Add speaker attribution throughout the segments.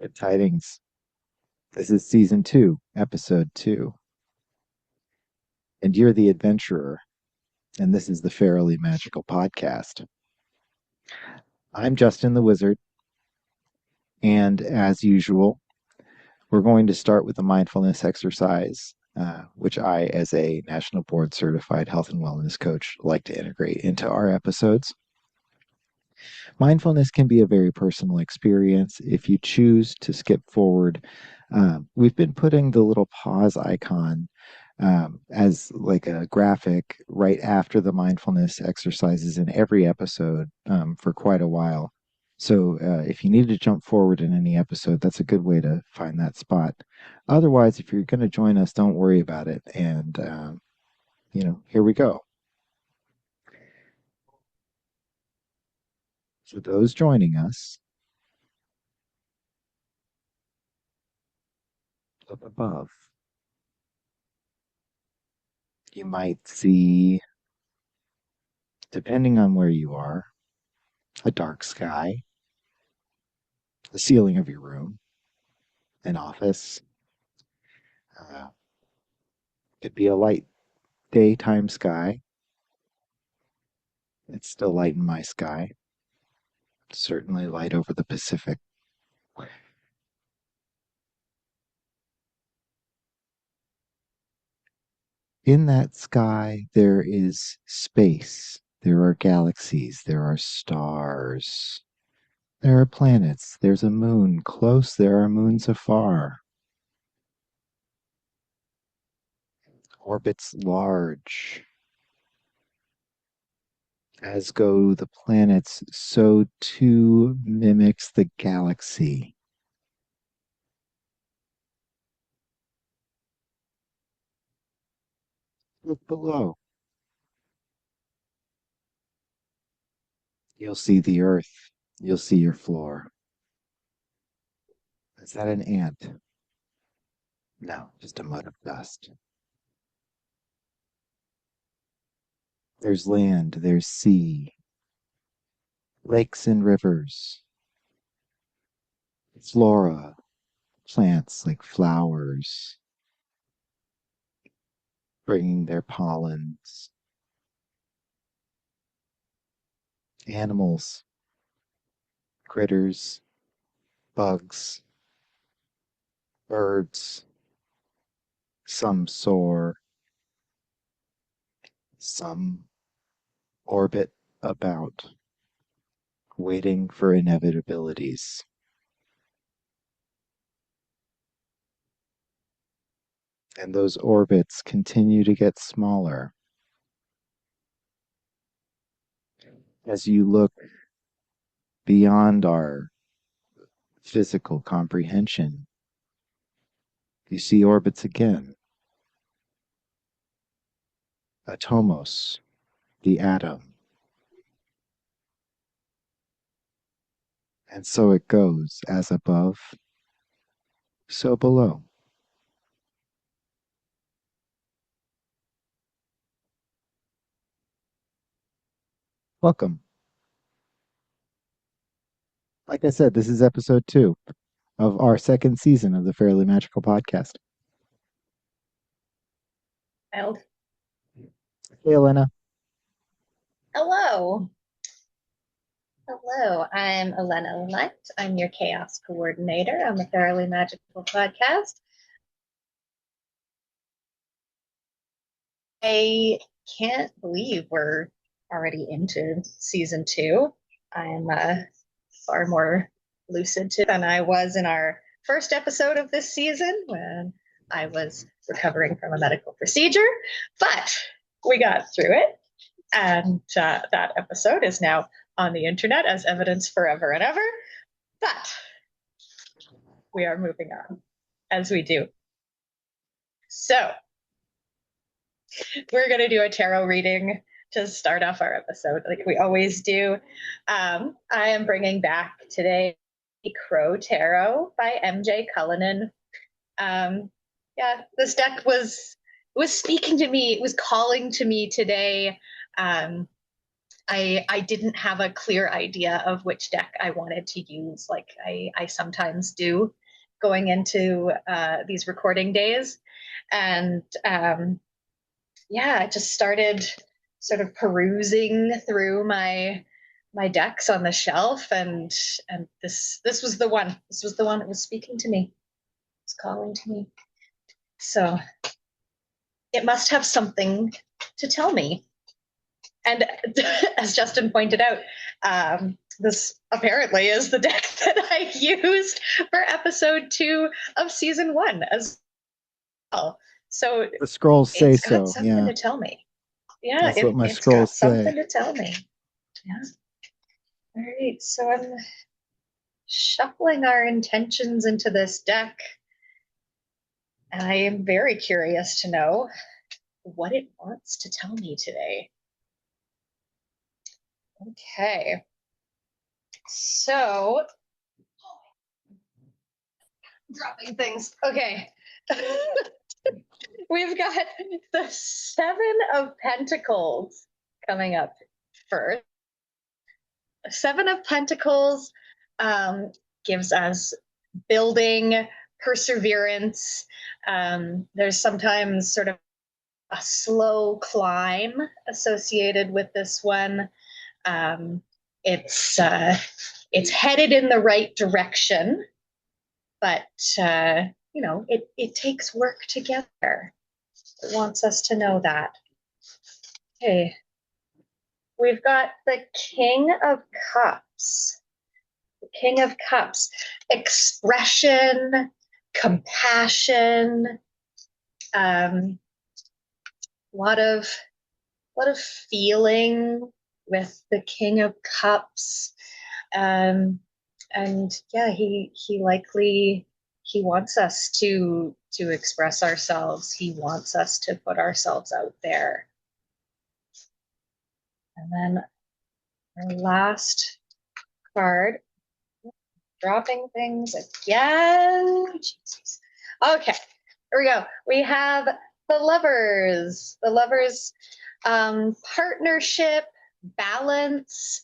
Speaker 1: Good tidings. This is season 2, episode 2. And you're the adventurer, and this is the Fairly Magical Podcast. I'm Justin the Wizard, and as usual, we're going to start with a mindfulness exercise, which I, as a National Board Certified Health and Wellness Coach, like to integrate into our episodes. Mindfulness can be a very personal experience. If you choose to skip forward, we've been putting the little pause icon as like a graphic right after the mindfulness exercises in every episode for quite a while. So if you need to jump forward in any episode, that's a good way to find that spot. Otherwise, if you're going to join us, don't worry about it. And, here we go. For those joining us, up above, you might see, depending on where you are, a dark sky, the ceiling of your room, an office. Uh, could be a light daytime sky. It's still light in my sky. Certainly light over the Pacific. In that sky, there is space. There are galaxies. There are stars. There are planets. There's a moon close. There are moons afar. Orbits large. As go the planets, so too mimics the galaxy. Look below. You'll see the earth. You'll see your floor. Is that an ant? No, just a mud of dust. There's land, there's sea, lakes and rivers, flora, plants like flowers, bringing their pollens, animals, critters, bugs, birds. Some soar, some orbit about, waiting for inevitabilities. And those orbits continue to get smaller as you look beyond our physical comprehension. You see orbits again. Atomos, the atom. And so it goes, as above, so below. Welcome. Like I said, this is episode 2 of our second season of the Fairly Magical Podcast.
Speaker 2: Wild.
Speaker 1: Hey, Elena.
Speaker 2: Hello. Hello. I'm Elena Lunt. I'm your chaos coordinator on the Fairly Magical Podcast. I can't believe we're already into season 2. I'm far more lucid than I was in our first episode of this season when I was recovering from a medical procedure, but we got through it. And that episode is now on the internet as evidence forever and ever. But we are moving on as we do. So we're going to do a tarot reading to start off our episode like we always do. I am bringing back today Crow Tarot by MJ Cullinane. This deck was speaking to me. It was calling to me today. I didn't have a clear idea of which deck I wanted to use, like I sometimes do going into these recording days. And yeah, I just started sort of perusing through my decks on the shelf, and this was the one. This was the one that was speaking to me. It's calling to me. So it must have something to tell me. And as Justin pointed out, this apparently is the deck that I used for episode 2 of season 1 as well. So
Speaker 1: The scrolls say
Speaker 2: it's got
Speaker 1: so.
Speaker 2: something
Speaker 1: Yeah,
Speaker 2: to tell me. Yeah,
Speaker 1: that's what my
Speaker 2: it's got
Speaker 1: scrolls say.
Speaker 2: something to tell me. Yeah. All right. So I'm shuffling our intentions into this deck, and I am very curious to know what it wants to tell me today. Okay. So, dropping things. Okay. We've got the Seven of Pentacles coming up first. Seven of Pentacles gives us building, perseverance. There's sometimes sort of a slow climb associated with this one. Um, it's headed in the right direction, but it takes work together. It wants us to know that. Okay, we've got the King of Cups. The King of Cups, expression, compassion, a lot of feeling with the King of Cups. And yeah, he likely he wants us to express ourselves. He wants us to put ourselves out there. And then our last card, dropping things again. Jesus. Okay, here we go. We have the Lovers. The Lovers, partnership, balance.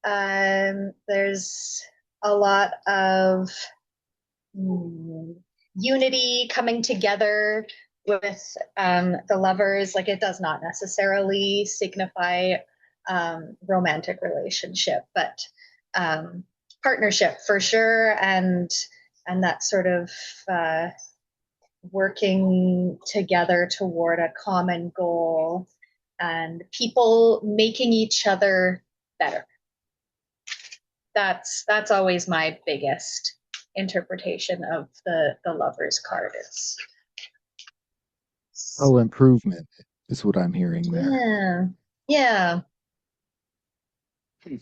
Speaker 2: There's a lot of unity coming together with the Lovers. Like, it does not necessarily signify romantic relationship, but partnership for sure, and that sort of working together toward a common goal, and people making each other better. That's always my biggest interpretation of the Lovers card. Is
Speaker 1: Oh, improvement is what I'm hearing there.
Speaker 2: yeah, yeah.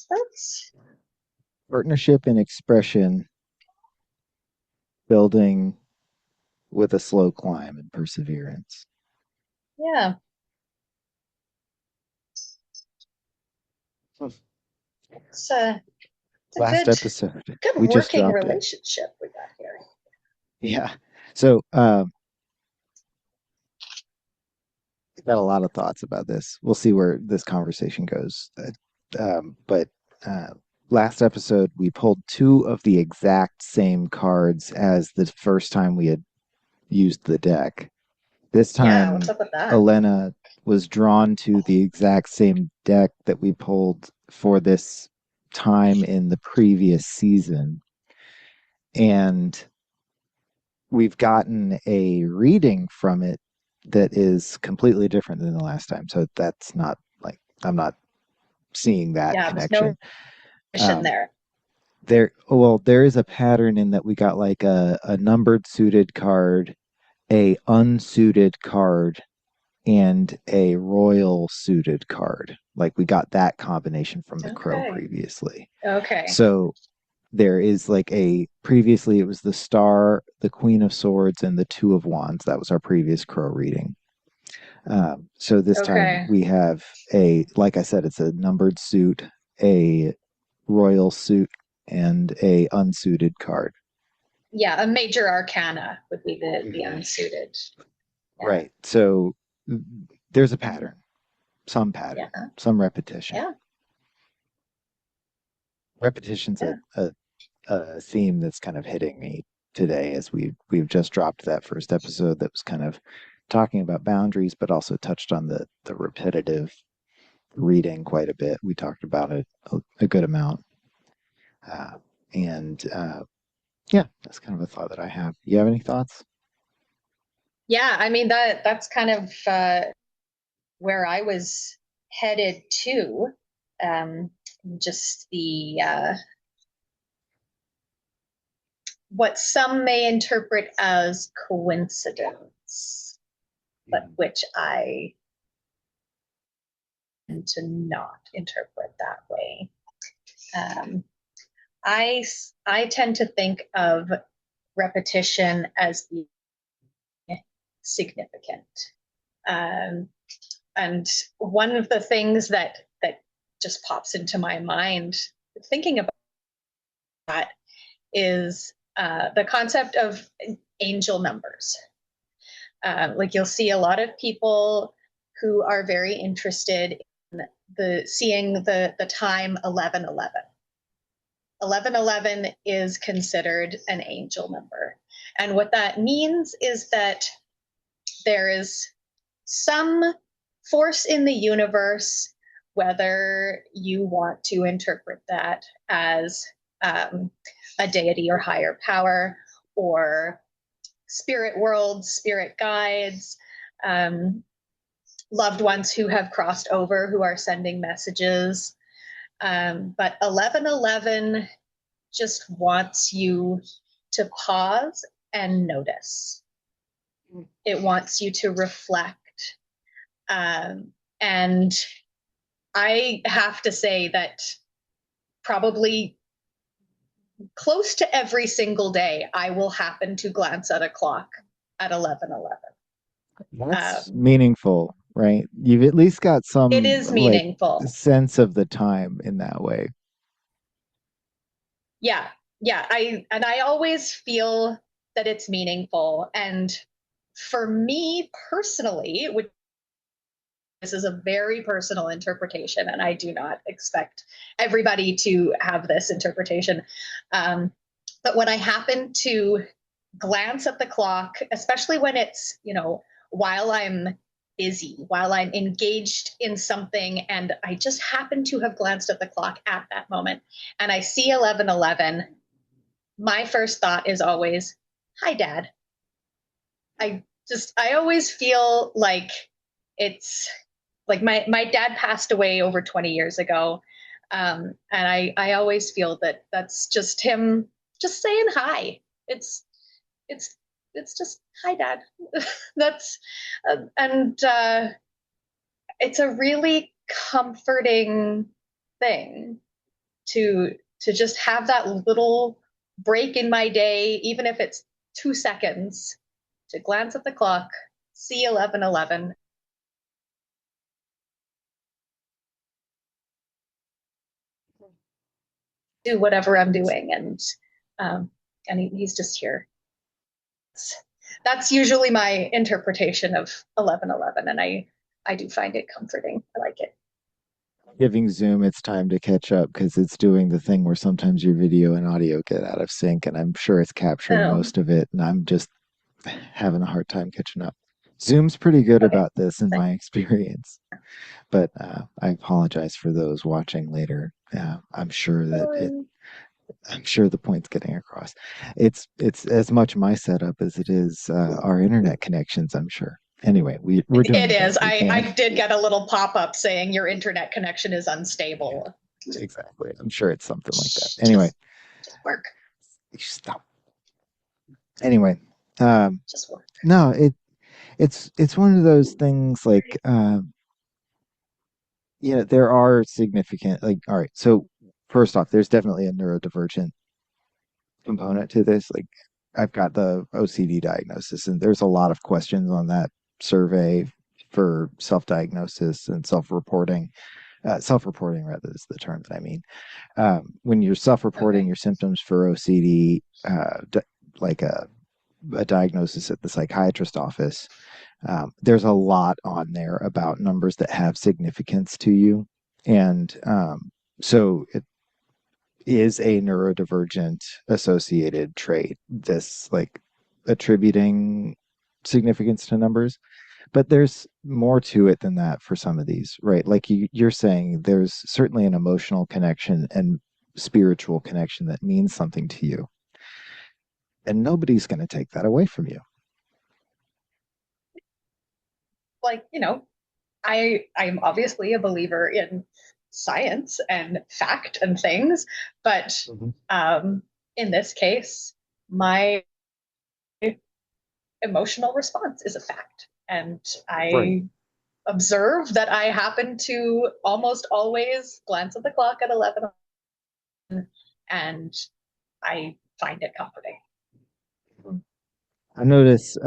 Speaker 2: That's
Speaker 1: Partnership and expression, building with a slow climb and perseverance.
Speaker 2: yeah.
Speaker 1: Hmm.
Speaker 2: It's a
Speaker 1: Last
Speaker 2: good
Speaker 1: episode,
Speaker 2: good
Speaker 1: we just
Speaker 2: working
Speaker 1: dropped it.
Speaker 2: relationship we got here.
Speaker 1: Yeah. So, got a lot of thoughts about this. We'll see where this conversation goes. But uh, last episode, we pulled two of the exact same cards as the first time we had used the deck. This
Speaker 2: Yeah, what's
Speaker 1: time,
Speaker 2: up with that?
Speaker 1: Elena was drawn to the exact same deck that we pulled for this time in the previous season. And we've gotten a reading from it that is completely different than the last time. So that's not like I'm not seeing that
Speaker 2: Yeah, there's no
Speaker 1: connection.
Speaker 2: mission
Speaker 1: Um,
Speaker 2: there.
Speaker 1: there is a pattern in that we got like a numbered suited card, a unsuited card, and a royal suited card. Like we got that combination from the crow
Speaker 2: Okay.
Speaker 1: previously.
Speaker 2: Okay.
Speaker 1: So there is like a previously it was the star, the queen of swords, and the two of wands. That was our previous crow reading. So this time
Speaker 2: Okay.
Speaker 1: we have a, like I said, it's a numbered suit, a royal suit, and a unsuited card.
Speaker 2: Yeah, a major arcana would be the
Speaker 1: Mhm.
Speaker 2: unsuited. Yeah.
Speaker 1: Right. So there's a pattern. some
Speaker 2: Yeah.
Speaker 1: pattern, some repetition.
Speaker 2: Yeah.
Speaker 1: Repetition's
Speaker 2: Yeah.
Speaker 1: a theme that's kind of hitting me today as we've just dropped that first episode that was kind of talking about boundaries, but also touched on the repetitive reading quite a bit. We talked about it a good amount. Uh, and yeah, that's kind of a thought that I have. You have any thoughts?
Speaker 2: Yeah. I mean, that's kind of where I was headed to. Um, just the what some may interpret as coincidence, but
Speaker 1: Mhm.
Speaker 2: which I tend to not interpret that way. Um, I tend to think of repetition as being significant. Um, and one of the things that just pops into my mind thinking about that is the concept of angel numbers. Like you'll see a lot of people who are very interested in the seeing the time 1111. 1111 is considered an angel number. And what that means is that there is some force in the universe, whether you want to interpret that as a deity or higher power, or spirit worlds, spirit guides, um, loved ones who have crossed over who are sending messages. But 1111 just wants you to pause and notice. It wants you to reflect. And I have to say that probably close to every single day, I will happen to glance at a clock at 11:11.
Speaker 1: That's meaningful, right? You've at least got
Speaker 2: It
Speaker 1: some
Speaker 2: is
Speaker 1: like
Speaker 2: meaningful.
Speaker 1: sense of the time in that way.
Speaker 2: Yeah, yeah. I always feel that it's meaningful. And for me personally, which this is a very personal interpretation, and I do not expect everybody to have this interpretation. But when I happen to glance at the clock, especially when it's, while I'm busy, while I'm engaged in something, and I just happen to have glanced at the clock at that moment, and I see 11:11, my first thought is always, "Hi, Dad." I always feel like it's like my dad passed away over 20 years ago. And I always feel that that's just him just saying hi. It's it's just hi, Dad. That's and it's a really comforting thing to just have that little break in my day, even if it's 2 seconds, to glance at the clock, see 11:11, do whatever I'm doing, um, and he's just here. That's usually my interpretation of 11:11, and I do find it comforting. I like it.
Speaker 1: Giving Zoom its time to catch up because it's doing the thing where sometimes your video and audio get out of sync, and I'm sure it's capturing
Speaker 2: Oh,
Speaker 1: most of it, and I'm just having a hard time catching up. Zoom's pretty good
Speaker 2: okay.
Speaker 1: about this in my experience, but I apologize for those watching later. I'm sure the point's getting across. It's as much my setup as it is our internet connections, I'm sure. Anyway, we're doing
Speaker 2: It
Speaker 1: the
Speaker 2: is.
Speaker 1: best we
Speaker 2: I
Speaker 1: can.
Speaker 2: did get a little pop up saying your internet connection is unstable.
Speaker 1: Exactly. I'm sure it's something like that.
Speaker 2: Shh,
Speaker 1: Anyway,
Speaker 2: just work.
Speaker 1: stop. Anyway, um,
Speaker 2: Just work.
Speaker 1: no, it's one of those things like there are significant like all right, so first off, there's definitely a neurodivergent component to this. Like I've got the OCD diagnosis, and there's a lot of questions on that survey for self-diagnosis and self-reporting. Self-reporting rather is the term that I mean. When you're self-reporting
Speaker 2: Okay.
Speaker 1: your symptoms for OCD, like a diagnosis at the psychiatrist office, there's a lot on there about numbers that have significance to you. And so it is a neurodivergent associated trait, this like attributing significance to numbers. But there's more to it than that for some of these, right? Like you're saying, there's certainly an emotional connection and spiritual connection that means something to you. And nobody's going to take that away from you.
Speaker 2: Like, I'm obviously a believer in science and fact and things, but
Speaker 1: Mhm.
Speaker 2: um, in this case, my emotional response is a fact. And
Speaker 1: Right.
Speaker 2: I observe that I happen to almost always glance at the clock at 11, and I find it comforting.
Speaker 1: I notice,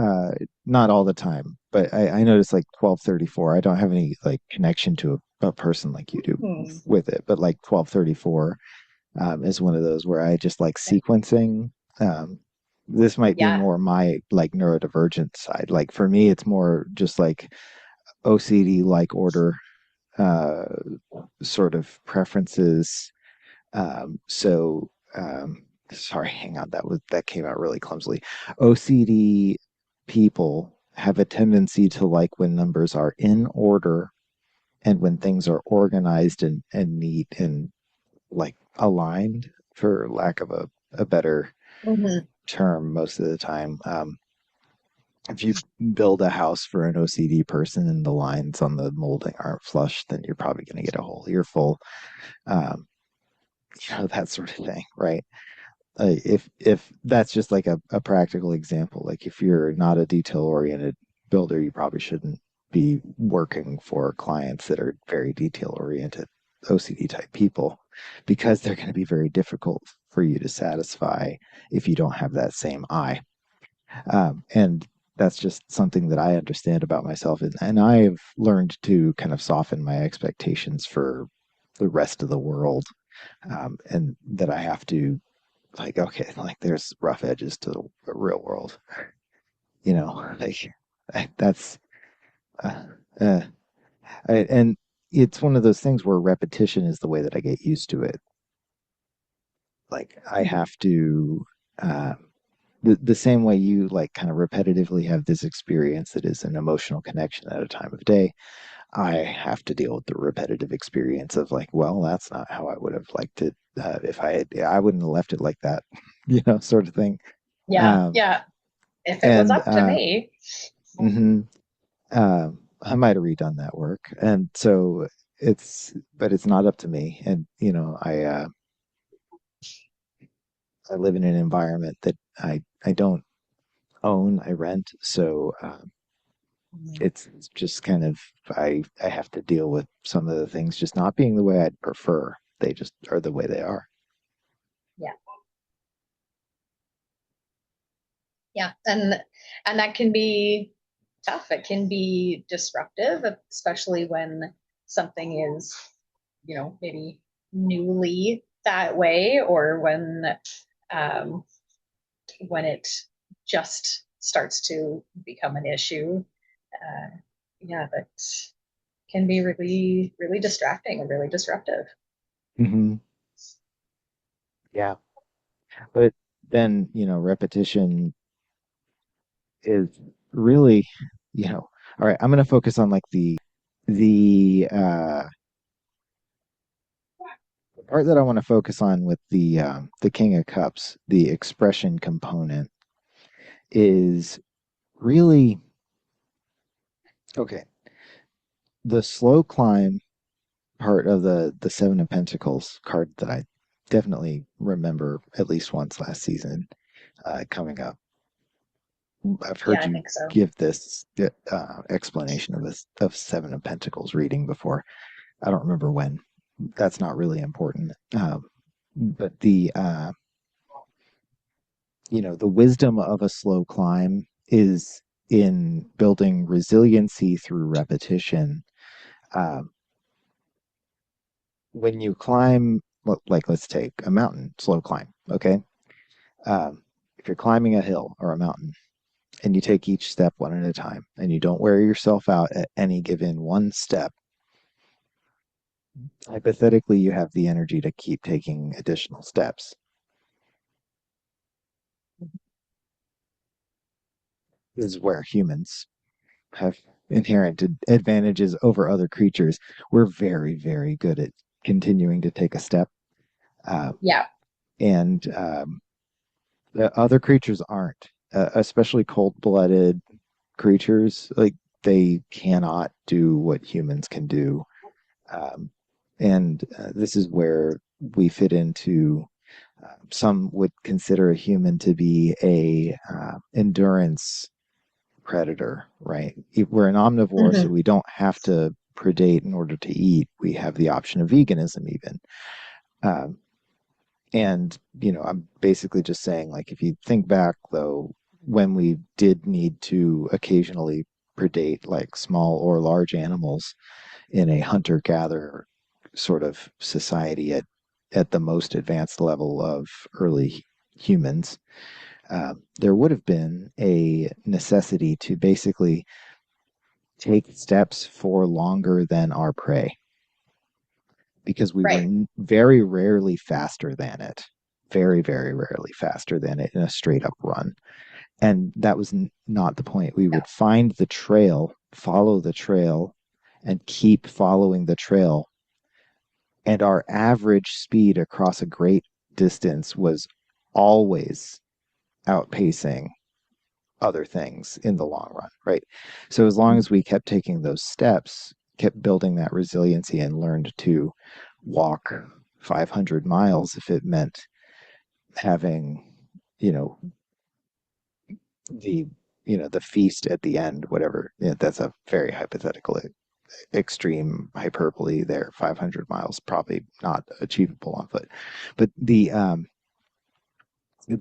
Speaker 1: not all the time, but I notice like 1234. I don't have any like connection to a person like you do
Speaker 2: Hmm.
Speaker 1: with it, but like 1234 is one of those where I just like sequencing. Um, this might be
Speaker 2: Yeah.
Speaker 1: more my like neurodivergent side. Like for me, it's more just like OCD like order uh, sort of preferences. Sorry, hang on, that came out really clumsily. OCD people have a tendency to like when numbers are in order and when things are organized and neat and like aligned, for lack of a better
Speaker 2: Hmm.
Speaker 1: term, most of the time. If you build a house for an OCD person and the lines on the molding aren't flush, then you're probably going to get a hole earful. Um, that sort of thing, right? If that's just like a practical example, like if you're not a detail oriented builder, you probably shouldn't be working for clients that are very detail oriented OCD type people, because they're going to be very difficult for you to satisfy if you don't have that same eye. And that's just something that I understand about myself, and I've learned to kind of soften my expectations for the rest of the world, and that I have to, like, okay, like there's rough edges to the real world, like that's uh, uh, and it's one of those things where repetition is the way that I get used to it. Like I have to, uh, the same way you like kind of repetitively have this experience that is an emotional connection at a time of day. I have to deal with the repetitive experience of like, well, that's not how I would have liked it. If I wouldn't have left it like that, sort of thing.
Speaker 2: Yeah.
Speaker 1: Um,
Speaker 2: Yeah. If it was
Speaker 1: and
Speaker 2: up to me.
Speaker 1: mhm, I might have redone that work, and so but it's not up to me. And I live in an environment that I don't own. I rent, so it's just kind of, I have to deal with some of the things just not being the way I'd prefer. They just are the way they are.
Speaker 2: Yeah. Yeah. And that can be tough. It can be disruptive, especially when something is, maybe newly that way, or um, when it just starts to become an issue. Uh, yeah, that can be really, really distracting and really disruptive.
Speaker 1: Hmm. Yeah, but then repetition is really, all right. I'm going to focus on like the part that I want to focus on with the King of Cups, the expression component, is really okay. The slow climb part of the Seven of Pentacles card that I definitely remember at least once last season, coming up. I've
Speaker 2: Yeah,
Speaker 1: heard
Speaker 2: I
Speaker 1: you
Speaker 2: think so.
Speaker 1: give this explanation of this of Seven of Pentacles reading before. I don't remember when. That's not really important. But the wisdom of a slow climb is in building resiliency through repetition. Um, when you climb, like let's take a mountain, slow climb, okay? If you're climbing a hill or a mountain, and you take each step one at a time, and you don't wear yourself out at any given one step, hypothetically, you have the energy to keep taking additional steps. This is where humans have inherent advantages over other creatures. We're very, very good at continuing to take a step, uh,
Speaker 2: Yeah.
Speaker 1: and the other creatures aren't, especially cold-blooded creatures. Like they cannot do what humans can do, and this is where we fit into. Some would consider a human to be a endurance predator, right? We're an omnivore, so
Speaker 2: Hmm.
Speaker 1: we don't have to predate in order to eat. We have the option of veganism, even. Um, and, I'm basically just saying, like, if you think back, though, when we did need to occasionally predate, like, small or large animals in a hunter gatherer sort of society at the most advanced level of early humans, there would have been a necessity to basically take steps for longer than our prey because we were
Speaker 2: Right.
Speaker 1: very rarely faster than it. Very, very rarely faster than it in a straight up run. And that was not the point. We
Speaker 2: Yeah.
Speaker 1: would find the trail, follow the trail, and keep following the trail. And our average speed across a great distance was always outpacing other things in the long run, right? So as long as we kept taking those steps, kept building that resiliency and learned to walk 500 miles if it meant having, you know, the the feast at the end, whatever. That's a very hypothetical extreme hyperbole there. 500 miles probably not achievable on foot. But the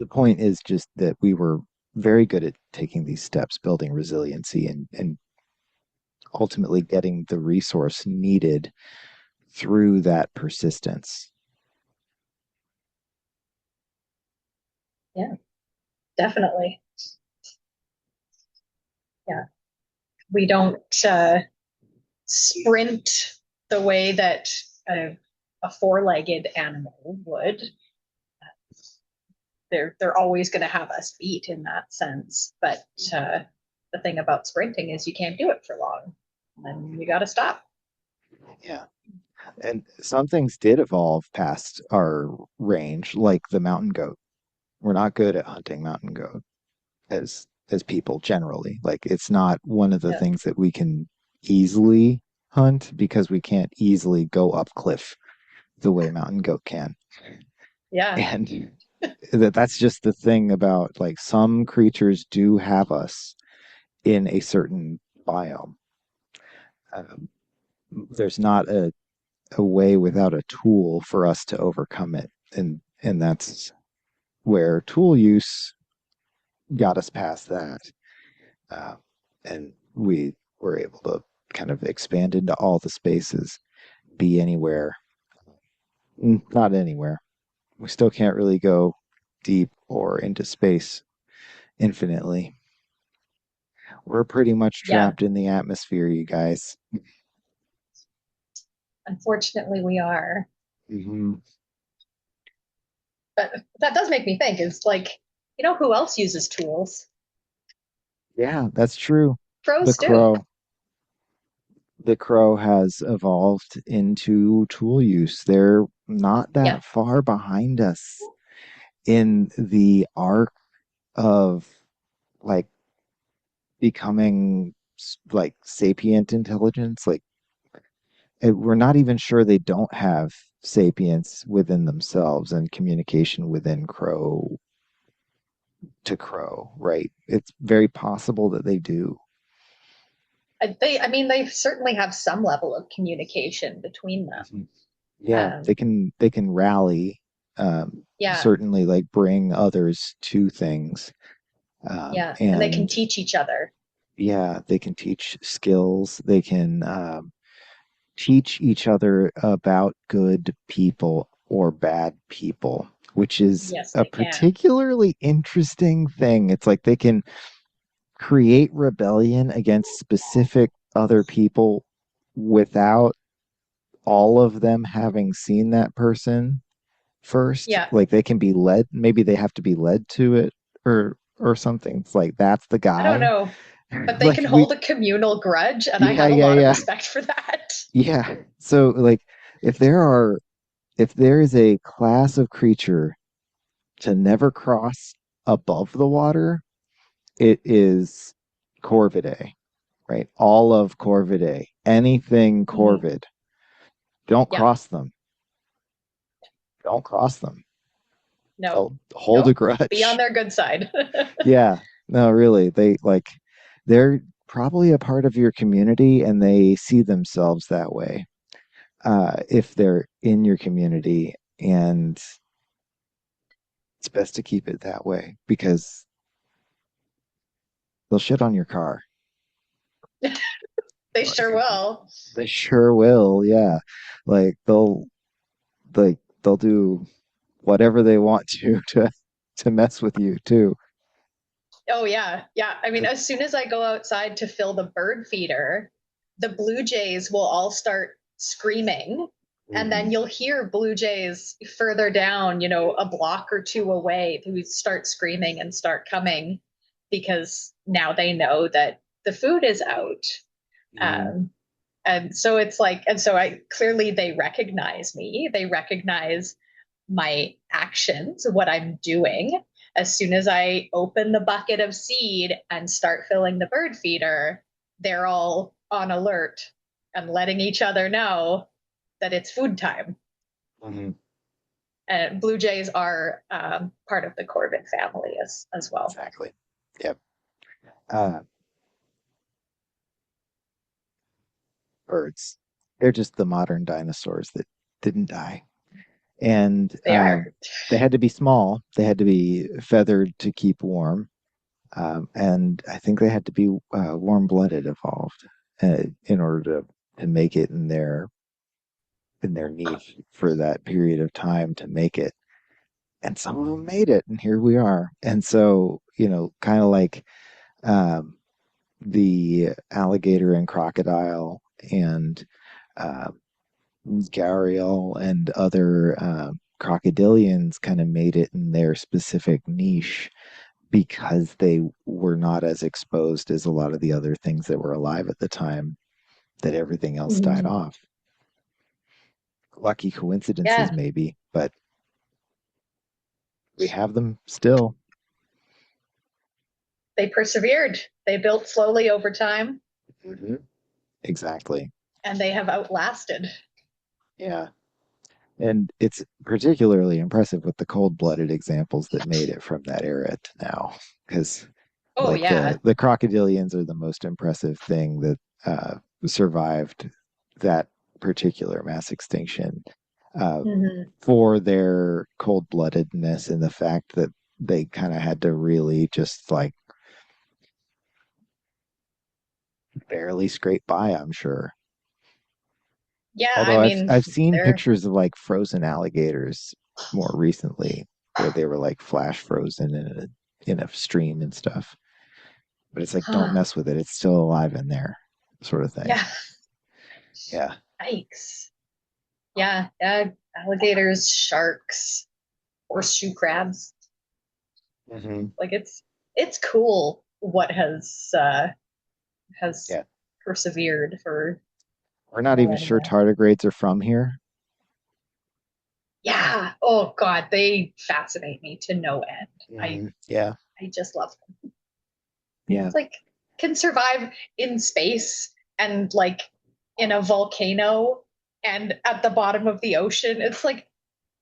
Speaker 1: point is just that we were very good at taking these steps, building resiliency and ultimately getting the resource needed through that persistence.
Speaker 2: Yeah. Definitely. Yeah. We don't sprint the way that a four-legged animal would. They're always going to have us beat in that sense. But the thing about sprinting is you can't do it for long, and you got to stop.
Speaker 1: Yeah. And some things did evolve past our range, like the mountain goat. We're not good at hunting mountain goat as people generally. Like it's not one of the
Speaker 2: Yeah.
Speaker 1: things that we can easily hunt because we can't easily go up cliff the way mountain goat can.
Speaker 2: Yeah.
Speaker 1: And that's just the thing about like some creatures do have us in a certain biome. Um, there's not a way without a tool for us to overcome it, and that's where tool use got us past that, uh, and we were able to kind of expand into all the spaces, be anywhere. Not anywhere. We still can't really go deep or into space infinitely. We're pretty much
Speaker 2: Yeah.
Speaker 1: trapped in the atmosphere, you guys.
Speaker 2: Unfortunately, we are.
Speaker 1: Hmm.
Speaker 2: But that does make me think is like, who else uses tools?
Speaker 1: Yeah, that's true. The
Speaker 2: Pros do.
Speaker 1: crow. The crow has evolved into tool use. They're not
Speaker 2: Yeah.
Speaker 1: that far behind us in the arc of like becoming like sapient intelligence. Like we're not even sure they don't have sapience within themselves and communication within crow to crow, right? It's very possible that they do.
Speaker 2: I mean, they certainly have some level of communication between them.
Speaker 1: Yeah,
Speaker 2: Um,
Speaker 1: they can rally,
Speaker 2: yeah.
Speaker 1: certainly like bring others to things,
Speaker 2: Yeah. And they can
Speaker 1: and
Speaker 2: teach each other.
Speaker 1: yeah, they can teach skills. They can teach each other about good people or bad people, which is
Speaker 2: Yes,
Speaker 1: a
Speaker 2: they can.
Speaker 1: particularly interesting thing. It's like they can create rebellion against specific other people without all of them having seen that person first.
Speaker 2: Yeah.
Speaker 1: Like they can be led, maybe they have to be led to it or something. It's like that's the
Speaker 2: I don't
Speaker 1: guy.
Speaker 2: know, but they
Speaker 1: Like
Speaker 2: can
Speaker 1: we
Speaker 2: hold a communal grudge, and I
Speaker 1: yeah,
Speaker 2: have a
Speaker 1: yeah,
Speaker 2: lot of
Speaker 1: yeah.
Speaker 2: respect for that.
Speaker 1: Yeah. So like if there are if there is a class of creature to never cross above the water, it is Corvidae, right? All of Corvidae, anything
Speaker 2: Mhm.
Speaker 1: Corvid, don't
Speaker 2: Yeah.
Speaker 1: cross them. Don't cross them.
Speaker 2: No.
Speaker 1: They'll hold a
Speaker 2: Nope. Be on
Speaker 1: grudge.
Speaker 2: their good side.
Speaker 1: Yeah, no, really. They're probably a part of your community and they see themselves that way. If they're in your community, and it's best to keep it that way because they'll shit on your car.
Speaker 2: They
Speaker 1: Like
Speaker 2: sure will.
Speaker 1: they sure will, yeah. Like they'll do whatever they want to mess with you too.
Speaker 2: Oh yeah, yeah. I mean, as soon as I go outside to fill the bird feeder, the blue jays will all start screaming, and then
Speaker 1: Mhm.
Speaker 2: you'll hear blue jays further down, a block or two away, who start screaming and start coming because now they know that the food is out.
Speaker 1: Mhm.
Speaker 2: Um, and so it's like, and so I clearly they recognize me. They recognize my actions, what I'm doing. As soon as I open the bucket of seed and start filling the bird feeder, they're all on alert and letting each other know that it's food time.
Speaker 1: Mhm.
Speaker 2: And blue jays are part of the corvid family as well.
Speaker 1: Exactly. Yep. Uh, Birds. They're just the modern dinosaurs that didn't die. And
Speaker 2: They are.
Speaker 1: they had to be small. They had to be feathered to keep warm. And I think they had to be warm-blooded evolved in order to make it in their niche for that period of time to make it. And some of them made it, and here we are. And so, kind of like um, the alligator and crocodile and uh, gharial and other crocodilians kind of made it in their specific niche because they were not as exposed as a lot of the other things that were alive at the time that everything else died
Speaker 2: Mhm.
Speaker 1: off. Lucky coincidences,
Speaker 2: Yeah,
Speaker 1: maybe, but we have them still.
Speaker 2: they persevered. They built slowly over time,
Speaker 1: Mm-hmm. Exactly.
Speaker 2: and they have outlasted.
Speaker 1: Yeah. And it's particularly impressive with the cold-blooded examples that made it from that era to now, because
Speaker 2: Oh
Speaker 1: like
Speaker 2: yeah.
Speaker 1: the crocodilians are the most impressive thing that survived that particular mass extinction uh,
Speaker 2: Mm-hmm.
Speaker 1: for their cold-bloodedness and the fact that they kind of had to really just like barely scrape by, I'm sure.
Speaker 2: Yeah, I
Speaker 1: Although
Speaker 2: mean,
Speaker 1: I've seen
Speaker 2: they're
Speaker 1: pictures of like frozen alligators more recently where they were like flash frozen in a stream and stuff. But it's like don't
Speaker 2: huh.
Speaker 1: mess with it. It's still alive in there, sort of thing.
Speaker 2: Yeah,
Speaker 1: Yeah.
Speaker 2: yikes. Yeah, yeah, alligators, sharks, horseshoe crabs.
Speaker 1: Hmm.
Speaker 2: Like it's cool what has
Speaker 1: Yeah.
Speaker 2: persevered for
Speaker 1: We're not even sure
Speaker 2: millennia.
Speaker 1: tardigrades are from here.
Speaker 2: Yeah. Oh God, they fascinate me to no end. I
Speaker 1: Yeah.
Speaker 2: I just love them.
Speaker 1: Yeah.
Speaker 2: It's like can survive in space and like in a volcano and at the bottom of the ocean. It's like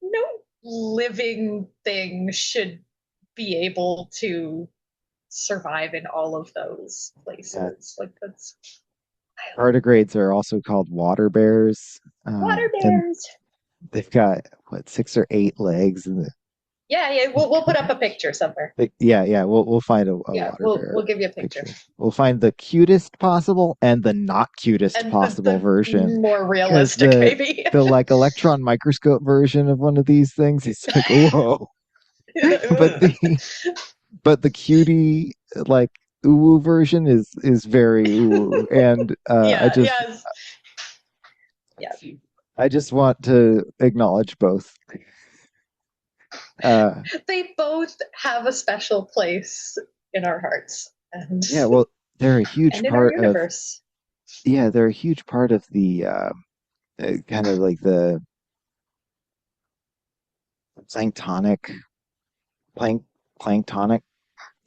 Speaker 2: no living thing should be able to survive in all of those
Speaker 1: Yeah.
Speaker 2: places. Like that's wild.
Speaker 1: Tardigrades are also called water bears.
Speaker 2: Water
Speaker 1: And
Speaker 2: bears.
Speaker 1: they've got what, 6 or 8 legs and
Speaker 2: Yeah, yeah. We'll put up a picture somewhere.
Speaker 1: yeah, yeah, we'll find a
Speaker 2: Yeah,
Speaker 1: water
Speaker 2: we'll
Speaker 1: bear
Speaker 2: give you a picture.
Speaker 1: picture. We'll find the cutest possible and the not cutest
Speaker 2: And
Speaker 1: possible
Speaker 2: the
Speaker 1: version
Speaker 2: more
Speaker 1: because
Speaker 2: realistic, maybe.
Speaker 1: the like electron microscope version of one of these things is like whoa, but the but the cutie like uwu version is very uwu, and
Speaker 2: Yeah, yes, yeah.
Speaker 1: I just want to acknowledge both. Uh,
Speaker 2: They both have a special place in our hearts and
Speaker 1: yeah, well, they're a huge
Speaker 2: and in our
Speaker 1: part of
Speaker 2: universe.
Speaker 1: yeah, they're a huge part of the kind of like the planktonic plank planktonic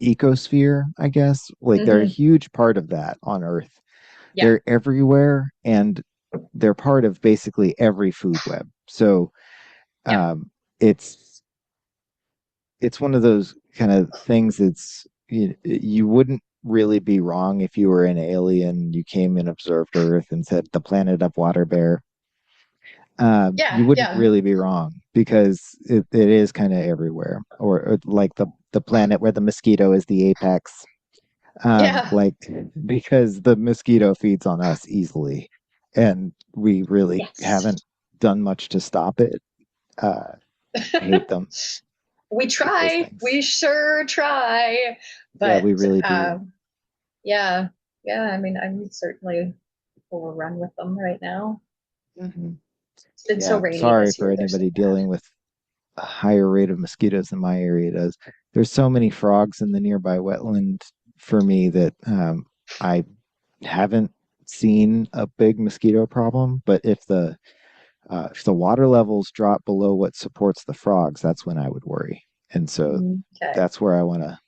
Speaker 1: ecosphere, I guess. Like they're a
Speaker 2: Hmm.
Speaker 1: huge part of that on Earth.
Speaker 2: Yeah,
Speaker 1: They're everywhere and they're part of basically every food web. So
Speaker 2: yeah,
Speaker 1: um, it's it's one of those kind of things you wouldn't really be wrong if you were an alien, you came and observed Earth and said the planet of water bear.
Speaker 2: yeah,
Speaker 1: You wouldn't
Speaker 2: yeah,
Speaker 1: really be wrong because it is kind of everywhere, or like the planet where the mosquito is the apex.
Speaker 2: yeah.
Speaker 1: Like because the mosquito feeds on us easily, and we really
Speaker 2: Yes.
Speaker 1: haven't done much to stop it. Uh, I hate them.
Speaker 2: We
Speaker 1: Hate those
Speaker 2: try.
Speaker 1: things.
Speaker 2: We sure try.
Speaker 1: Yeah, we
Speaker 2: But
Speaker 1: really do.
Speaker 2: yeah, yeah. I mean, I'm certainly overrun with them right now.
Speaker 1: Hmm.
Speaker 2: It's been so
Speaker 1: Yeah,
Speaker 2: rainy
Speaker 1: sorry
Speaker 2: this
Speaker 1: for
Speaker 2: year. They're so
Speaker 1: anybody
Speaker 2: bad.
Speaker 1: dealing with a higher rate of mosquitoes than my area does. There's so many frogs in the nearby wetland for me that I haven't seen a big mosquito problem. But if the water levels drop below what supports the frogs, that's when I would worry. And so
Speaker 2: Okay.
Speaker 1: that's where I want to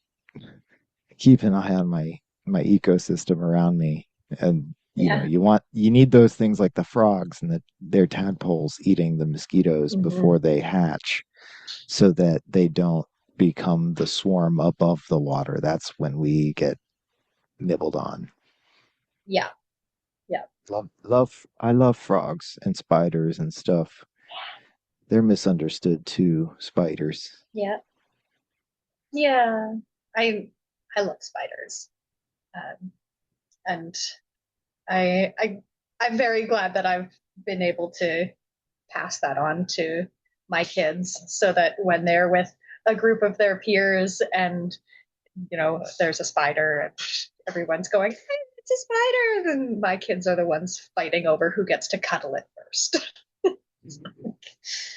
Speaker 1: keep an eye on my ecosystem around me. And
Speaker 2: Yeah.
Speaker 1: you need those things like the frogs and their tadpoles eating the mosquitoes
Speaker 2: Hmm.
Speaker 1: before they hatch so that they don't become the swarm above the water. That's when we get nibbled on.
Speaker 2: Yeah. Yeah.
Speaker 1: I love frogs and spiders and stuff. They're misunderstood too, spiders.
Speaker 2: Yeah. Yeah. I I love spiders. Um, and I'm very glad that I've been able to pass that on to my kids so that when they're with a group of their peers and there's a spider and everyone's going, hey, it's a spider, and my kids are the ones fighting over who gets to cuddle it first.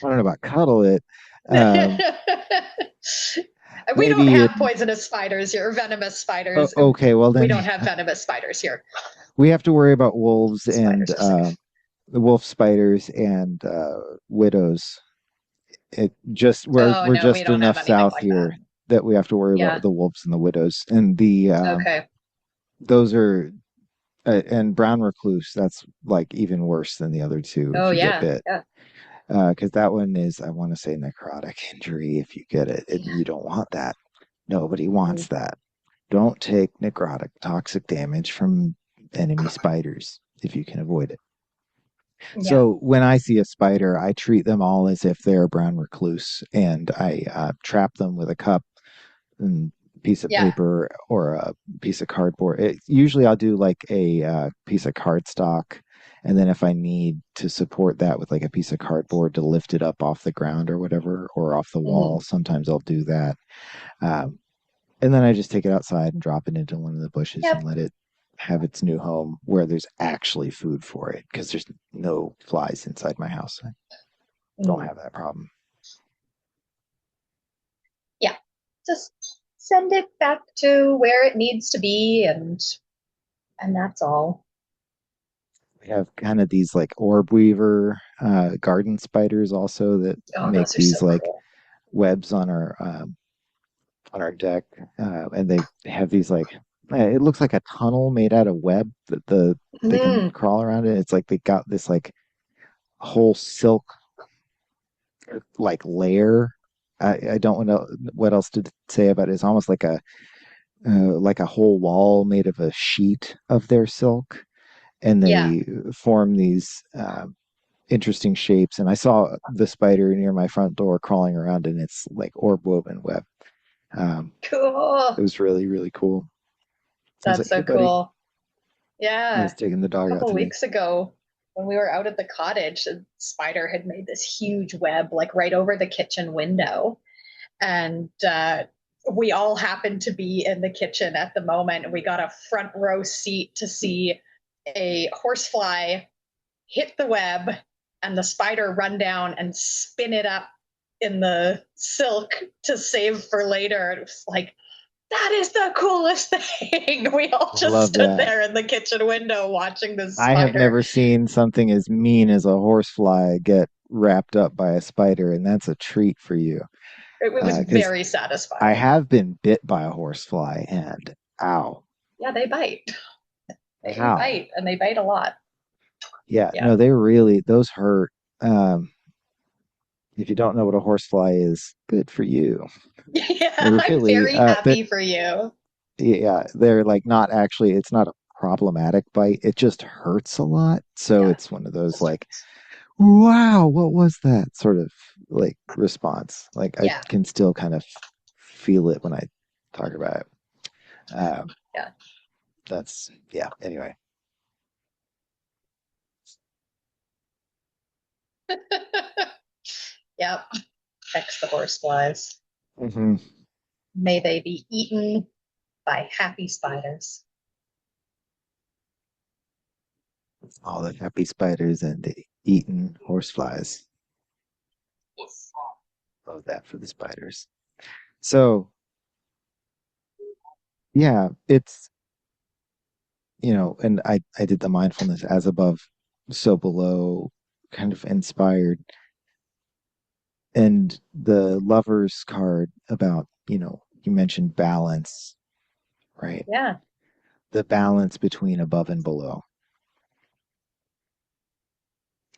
Speaker 1: I don't know about cuddle it. Um,
Speaker 2: We don't
Speaker 1: maybe
Speaker 2: have
Speaker 1: in
Speaker 2: poisonous spiders here, venomous spiders.
Speaker 1: okay, well
Speaker 2: We
Speaker 1: then
Speaker 2: don't have venomous spiders here.
Speaker 1: we have to worry about wolves and
Speaker 2: Spiders are safe.
Speaker 1: the wolf spiders and widows. It just
Speaker 2: Oh
Speaker 1: we're
Speaker 2: no, we
Speaker 1: just
Speaker 2: don't have
Speaker 1: enough
Speaker 2: anything
Speaker 1: south
Speaker 2: like that.
Speaker 1: here that we have to worry about
Speaker 2: Yeah.
Speaker 1: the wolves and the widows and the
Speaker 2: Okay.
Speaker 1: those are and brown recluse. That's like even worse than the other two if
Speaker 2: Oh
Speaker 1: you get
Speaker 2: yeah.
Speaker 1: bit.
Speaker 2: Yeah.
Speaker 1: Because that one is, I want to say, necrotic injury if you get it, and
Speaker 2: Yeah.
Speaker 1: you don't want that. Nobody
Speaker 2: Mhm.
Speaker 1: wants that. Don't take necrotic toxic damage from enemy spiders if you can avoid it.
Speaker 2: Yeah.
Speaker 1: So when I see a spider, I treat them all as if they're a brown recluse, and I trap them with a cup and piece of
Speaker 2: Yeah.
Speaker 1: paper or a piece of cardboard. Usually I'll do like a piece of cardstock. And then if I need to support that with like a piece of cardboard to lift it up off the ground or whatever, or off the wall,
Speaker 2: Hmm.
Speaker 1: sometimes I'll do that. Um, and then I just take it outside and drop it into one of the bushes and
Speaker 2: Yep.
Speaker 1: let it have its new home where there's actually food for it because there's no flies inside my house. I don't
Speaker 2: Mhm.
Speaker 1: have that problem.
Speaker 2: Yeah. Just send it back to where it needs to be, and that's all.
Speaker 1: We have kind of these like orb weaver garden spiders also that
Speaker 2: Oh,
Speaker 1: make
Speaker 2: those are
Speaker 1: these
Speaker 2: so
Speaker 1: like
Speaker 2: cool.
Speaker 1: webs on our deck, and they have these like it looks like a tunnel made out of web that they can
Speaker 2: Mm,
Speaker 1: crawl around it. It's like they got this like whole silk like layer. I don't know what else to say about it. It's almost like a whole wall made of a sheet of their silk, and
Speaker 2: yeah.
Speaker 1: they form these interesting shapes. And I saw the spider near my front door crawling around in its like orb woven web. It
Speaker 2: Cool.
Speaker 1: was really, really cool. I was
Speaker 2: That's
Speaker 1: like, hey,
Speaker 2: so
Speaker 1: buddy,
Speaker 2: cool.
Speaker 1: I
Speaker 2: Yeah.
Speaker 1: was taking the
Speaker 2: A
Speaker 1: dog out
Speaker 2: couple
Speaker 1: today.
Speaker 2: weeks ago, when we were out at the cottage, a spider had made this huge web like right over the kitchen window. And we all happened to be in the kitchen at the moment, and we got a front row seat to see a horsefly hit the web and the spider run down and spin it up in the silk to save for later. It was like, that is the coolest thing. We all
Speaker 1: I
Speaker 2: just
Speaker 1: love
Speaker 2: stood
Speaker 1: that.
Speaker 2: there in the kitchen window watching this
Speaker 1: I have
Speaker 2: spider.
Speaker 1: never seen something as mean as a horsefly get wrapped up by a spider, and that's a treat for you.
Speaker 2: It was
Speaker 1: Because
Speaker 2: very
Speaker 1: I
Speaker 2: satisfying.
Speaker 1: have been bit by a horsefly, and ow,
Speaker 2: Yeah, they bite. They
Speaker 1: ow.
Speaker 2: bite, and they bite a lot.
Speaker 1: Yeah,
Speaker 2: Yeah.
Speaker 1: no, they really, those hurt. If you don't know what a horsefly is, good for you.
Speaker 2: Yeah,
Speaker 1: They're
Speaker 2: I'm
Speaker 1: really,
Speaker 2: very happy for you.
Speaker 1: yeah, they're like not actually, it's not a problematic bite. It just hurts a lot. So
Speaker 2: Yeah,
Speaker 1: it's one of those
Speaker 2: just
Speaker 1: like, wow, what was that sort of like response? Like I
Speaker 2: yeah,
Speaker 1: can still kind of feel it when I talk about it. Um,
Speaker 2: yeah.
Speaker 1: yeah, anyway.
Speaker 2: Yep. Hex the horseflies.
Speaker 1: Hmm.
Speaker 2: May they be eaten by happy spiders.
Speaker 1: All the happy spiders and the eaten horseflies. Love that for the spiders. So, yeah, it's, and I did the mindfulness as above, so below kind of inspired. And the lover's card about, you mentioned balance, right?
Speaker 2: Yeah.
Speaker 1: The balance between above and below.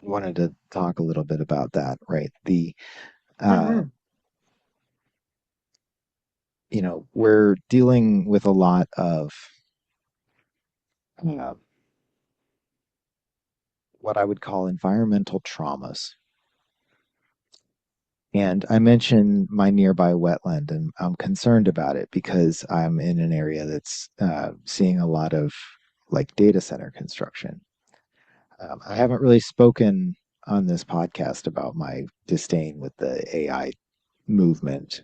Speaker 1: Wanted to talk a little bit about that, right? Uh,
Speaker 2: Mm-hmm.
Speaker 1: we're dealing with a lot of uh, what I would call environmental traumas. And I mentioned my nearby wetland, and I'm concerned about it because I'm in an area that's seeing a lot of like data center construction. I haven't really spoken on this podcast about my disdain with the AI movement.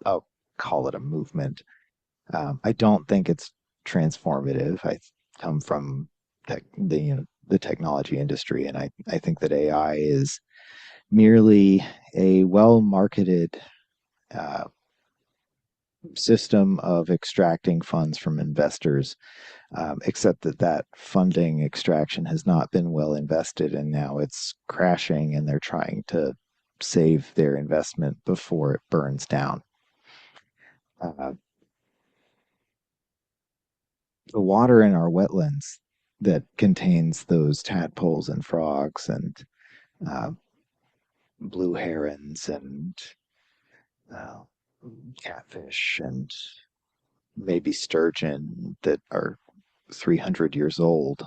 Speaker 1: I'll call it a movement. I don't think it's transformative. I come from the technology industry, and I think that AI is merely a well marketed uh, system of extracting funds from investors, except that funding extraction has not been well invested, and now it's crashing, and they're trying to save their investment before it burns down. Uh, the water in our wetlands that contains those tadpoles and frogs and uh, blue herons and uh, catfish and maybe sturgeon that are 300 years old.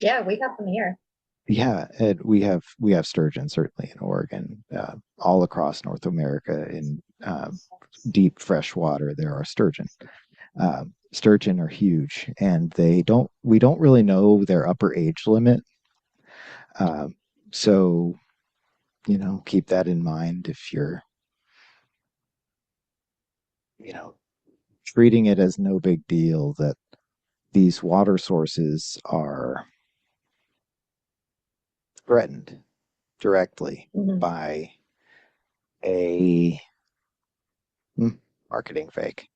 Speaker 2: Yeah, we have them here.
Speaker 1: Yeah, and we have sturgeon certainly in Oregon, all across North America in deep fresh water. There are sturgeon. Sturgeon are huge, and we don't really know their upper age limit. Um, so keep that in mind if you're you know treating it as no big deal that these water sources are threatened directly
Speaker 2: Mm-hmm.
Speaker 1: by a marketing fake.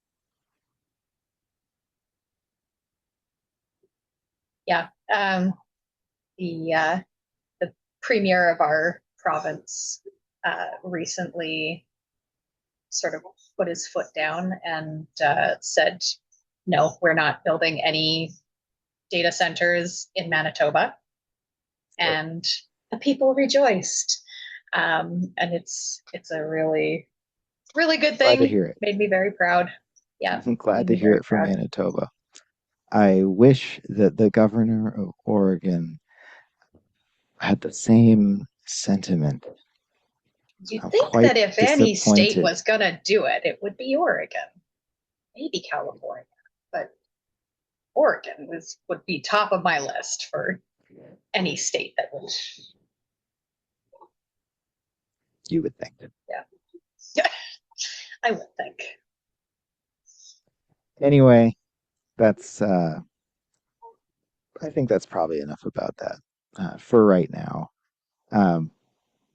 Speaker 2: Yeah. The premier of our province recently sort of put his foot down and said, no, we're not building any data centers in Manitoba.
Speaker 1: Good.
Speaker 2: And the people rejoiced. And it's a really good
Speaker 1: Glad to
Speaker 2: thing.
Speaker 1: hear it.
Speaker 2: Made me very proud. Yeah,
Speaker 1: I'm glad
Speaker 2: made
Speaker 1: to
Speaker 2: me
Speaker 1: hear
Speaker 2: very
Speaker 1: it from
Speaker 2: proud.
Speaker 1: Manitoba. I wish that the governor of Oregon had the same sentiment.
Speaker 2: You'd
Speaker 1: I'm
Speaker 2: think
Speaker 1: quite
Speaker 2: that if any state
Speaker 1: disappointed.
Speaker 2: was going to do it, it would be Oregon, maybe California, but would be top of my list for any state that would.
Speaker 1: You would think.
Speaker 2: Yeah. I would think.
Speaker 1: Anyway, that's I think that's probably enough about that for right now. Um,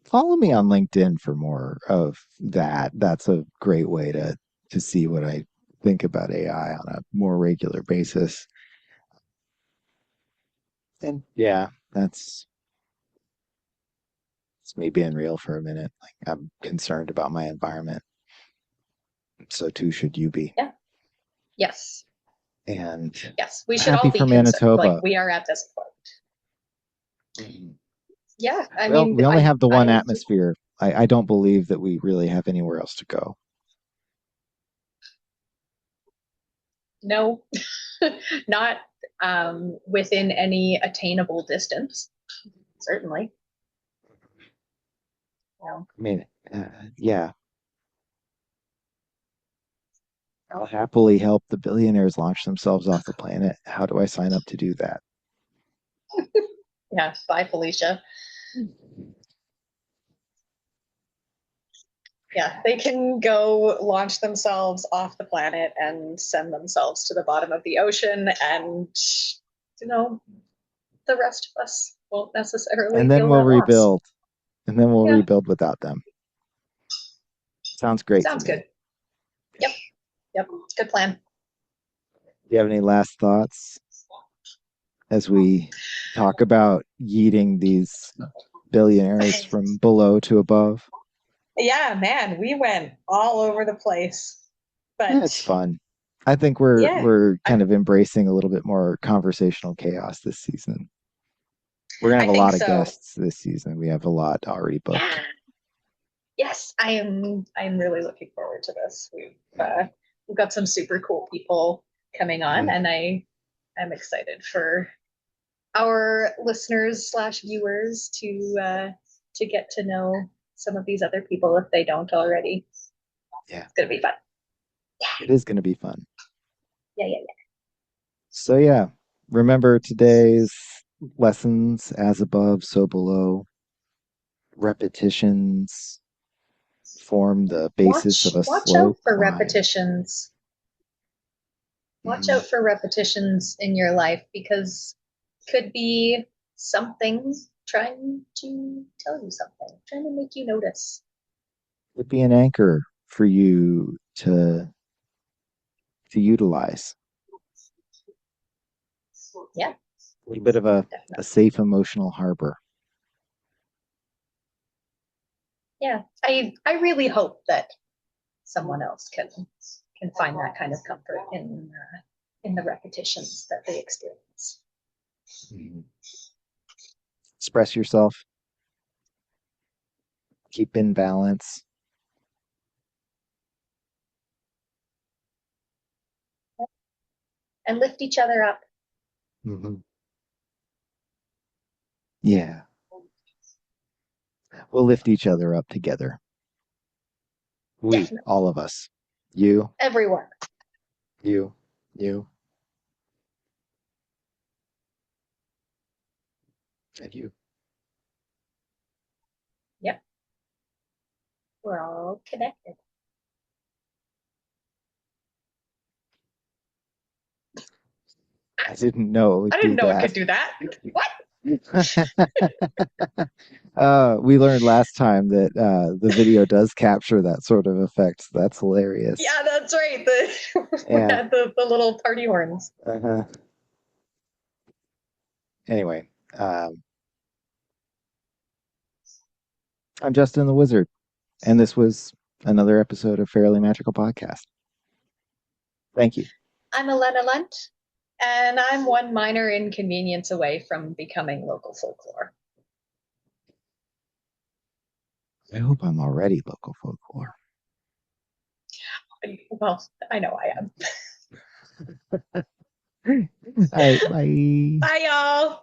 Speaker 1: Follow me on LinkedIn for more of that. That's a great way to see what I think about AI on a more regular basis. And yeah, it's me being real for a minute. Like I'm concerned about my environment. So too should you be.
Speaker 2: Yeah. Yes.
Speaker 1: And
Speaker 2: Yes. We should
Speaker 1: happy
Speaker 2: all
Speaker 1: for
Speaker 2: be concerned. Like
Speaker 1: Manitoba.
Speaker 2: we are at this point.
Speaker 1: Mhm.
Speaker 2: Yeah. I
Speaker 1: Well,
Speaker 2: mean,
Speaker 1: we only have the one
Speaker 2: I
Speaker 1: atmosphere. I don't believe that we really have anywhere else to go.
Speaker 2: know not within any attainable distance, certainly. No.
Speaker 1: I mean, yeah, I'll happily help the billionaires launch themselves off the planet. How do I sign up to do that?
Speaker 2: Yeah. Bye, Felicia. Yeah, they can go launch themselves off the planet and send themselves to the bottom of the ocean, and you know, the rest of us won't necessarily
Speaker 1: And then
Speaker 2: feel
Speaker 1: we'll
Speaker 2: that loss.
Speaker 1: rebuild. And then we'll
Speaker 2: Yeah,
Speaker 1: rebuild without them. Sounds great to
Speaker 2: sounds
Speaker 1: me.
Speaker 2: good. Yep, yep, good plan.
Speaker 1: Do you have any last thoughts as we talk about yeeting these billionaires from below to above?
Speaker 2: Yeah, man, we went all over the place,
Speaker 1: Yeah,
Speaker 2: but
Speaker 1: it's fun. I think we're
Speaker 2: I,
Speaker 1: kind of embracing a little bit more conversational chaos this season. We're gonna
Speaker 2: I
Speaker 1: have a
Speaker 2: think
Speaker 1: lot of
Speaker 2: so.
Speaker 1: guests this season. We have a lot already booked.
Speaker 2: Yeah, yes, I am. I'm really looking forward to this. We've got some super cool people coming on,
Speaker 1: Yeah.
Speaker 2: and I'm excited for our listeners slash viewers to get to know some of these other people if they don't already.
Speaker 1: Yeah.
Speaker 2: It's gonna be fun.
Speaker 1: It is gonna be fun.
Speaker 2: Yeah, yeah, yeah.
Speaker 1: So yeah, remember today's lessons as above, so below. Repetitions form the basis of a
Speaker 2: Watch out
Speaker 1: slow
Speaker 2: for
Speaker 1: climb.
Speaker 2: repetitions. Watch
Speaker 1: Mhm.
Speaker 2: out for repetitions in your life because could be something trying to tell you something, trying to make you notice.
Speaker 1: Would be an anchor for you to utilize.
Speaker 2: Yeah,
Speaker 1: A little bit of a
Speaker 2: definitely.
Speaker 1: safe emotional harbor.
Speaker 2: Yeah, I really hope that someone else can find that kind of comfort in the repetitions that they experience.
Speaker 1: Mhm. Express yourself, keep in balance.
Speaker 2: And lift each other up.
Speaker 1: Mhm. Yeah, we'll lift each other up together. We,
Speaker 2: Definitely.
Speaker 1: all of us. You,
Speaker 2: Everyone.
Speaker 1: you, you, and you.
Speaker 2: Yep. We're all connected.
Speaker 1: I didn't know it would
Speaker 2: I didn't
Speaker 1: do
Speaker 2: know it
Speaker 1: that.
Speaker 2: could do that. What?
Speaker 1: We learned last time that the video does capture that sort of effect. That's hilarious.
Speaker 2: Yeah, that's right. We
Speaker 1: Yeah.
Speaker 2: had the little party horns.
Speaker 1: Uh-huh. Anyway, um, I'm Justin the Wizard, and this was another episode of Fairly Magical Podcast. Thank you.
Speaker 2: I'm Elena Lunt, and I'm one minor inconvenience away from becoming local folklore.
Speaker 1: I hope I'm already local folklore.
Speaker 2: Well, I know I am.
Speaker 1: All right, bye.
Speaker 2: Bye, y'all.